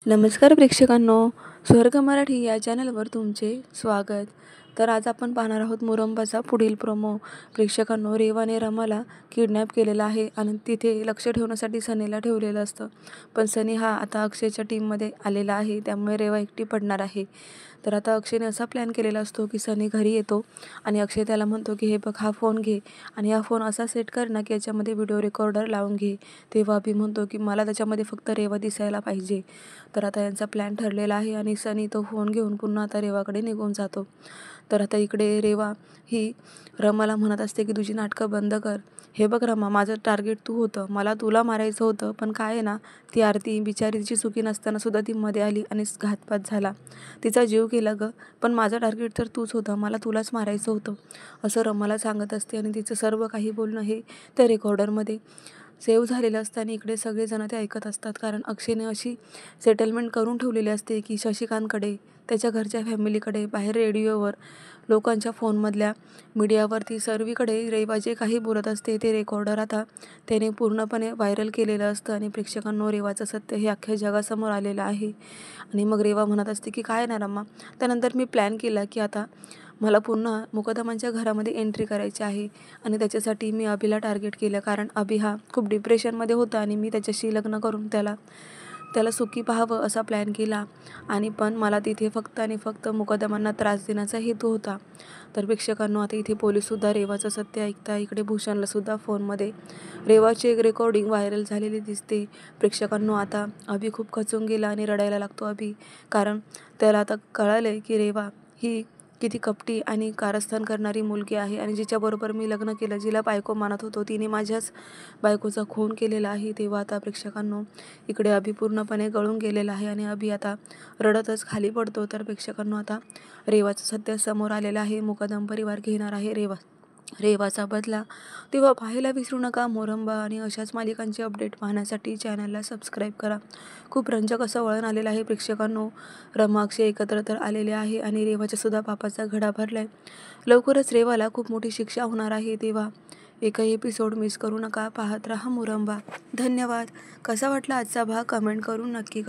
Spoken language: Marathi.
नमस्कार प्रेक्षकांनो, स्वर्ग मराठी या चॅनलवर तुमचे स्वागत. तर आज आपण पाहणार आहोत मुरंबाचा पुढील प्रोमो. प्रेक्षकांनो, रेवाने रमाला किडनॅप केलेला आहे आणि तिथे लक्ष ठेवण्यासाठी सनीला ठेवलेलं असतं. पण सनी हा आता अक्षयच्या टीममध्ये आलेला आहे, त्यामुळे रेवा एकटी पडणार आहे. तर आता अक्षयने असा प्लॅन केलेला असतो की सनी घरी येतो आणि अक्षय त्याला म्हणतो की हे बघ, हा फोन घे आणि हा फोन असा सेट कर ना की याच्यामध्ये व्हिडिओ रेकॉर्डर लावून घे. तेव्हा अभि म्हणतो की मला त्याच्यामध्ये फक्त रेवा दिसायला पाहिजे. तर आता यांचा प्लॅन ठरलेला आहे आणि सनी तो फोन घेऊन पुन्हा आता रेवाकडे निघून जातो. तर आता इकडे रेवा ही रमाला म्हणत असते की तुझी नाटकं बंद कर. हे बघ रमा, माझं टार्गेट तू होतं, मला तुला मारायचं होतं, पण काय आहे ना, ती आरती बिचारी तिची चुकी नसताना सुद्धा ती मध्ये आली आणि घातपात झाला, तिचा जीव गेला गं. पण माझं टार्गेट तर तूच होतं, मला तुलाच मारायचं होतं असं रमाला सांगत असते. आणि तिचं सर्व काही बोलणं हे त्या रेकॉर्डरमध्ये सेव्ह झालेलं असतं आणि इकडे सगळेजण ते ऐकत असतात. कारण अक्षयने अशी सेटलमेंट करून ठेवलेली असते की शशिकांतकडे, त्याच्या घरच्या फॅमिलीकडे, बाहेर रेडिओवर, लोकांच्या फोनमधल्या, मीडियावरती सर्वीकडे रेवा जे काही बोलत असते ते रेकॉर्डर आता त्याने पूर्णपणे व्हायरल केलेलं असतं. आणि प्रेक्षकांनो, रेवाचं सत्य हे अख्ख्या जगासमोर आलेलं आहे. आणि मग रेवा म्हणत असते की काय ना रमा, त्यानंतर मी प्लॅन केला की आता मला पुन्हा मुकदमांच्या घरामध्ये एंट्री करायची आहे आणि त्याच्यासाठी मी अभिला टार्गेट केलं. कारण अभि हा खूप डिप्रेशनमध्ये होता आणि मी त्याच्याशी लग्न करून त्याला सुखी पाहावं असा प्लॅन केला. आणि पण मला तिथे फक्त आणि फक्त मुकदमांना त्रास देण्याचा हेतू होता. तर प्रेक्षकांनो, आता इथे पोलीससुद्धा रेवाचं सत्य ऐकता. इकडे भूषणलासुद्धा फोनमध्ये रेवाची एक रेकॉर्डिंग व्हायरल झालेली दिसते. प्रेक्षकांनो, आता अभि खूप खचून गेला आणि रडायला लागतो अभि. कारण त्याला आता कळालं की रेवा ही किती कपटी आणि कारस्थान करणारी मुलगी आहे आणि जिच्याबरोबर मी लग्न केलं, जिला बायको मानत होतो, तिने माझ्याच बायकोचा खून केलेला आहे. तेव्हा आता प्रेक्षकांनो, इकडे अभि पूर्णपणे गळून गेलेला आहे आणि अभि आता रडतच खाली पडतो. तर प्रेक्षकांनो, आता रेवाचं सत्य समोर आलेलं आहे. मुकदम परिवार घेणार आहे रेवाचा बदला. तेव्हा पाहायला विसरू नका मोरंबा आणि अशाच मालिकांचे अपडेट पाहण्यासाठी चॅनलला सबस्क्राईब करा. खूप रंजक असं वळण आलेलं आहे प्रेक्षकांनो. रमा अक्षय एकत्र तर आलेले आहे आणि रेवाच्या सुद्धा पापाचा घडा भरलाय. लवकरच रेवाला खूप मोठी शिक्षा होणार आहे. तेव्हा एकही एपिसोड मिस करू नका. पाहत रहा मुरंबा. धन्यवाद. कसा वाटला आजचा भाग कमेंट करून नक्की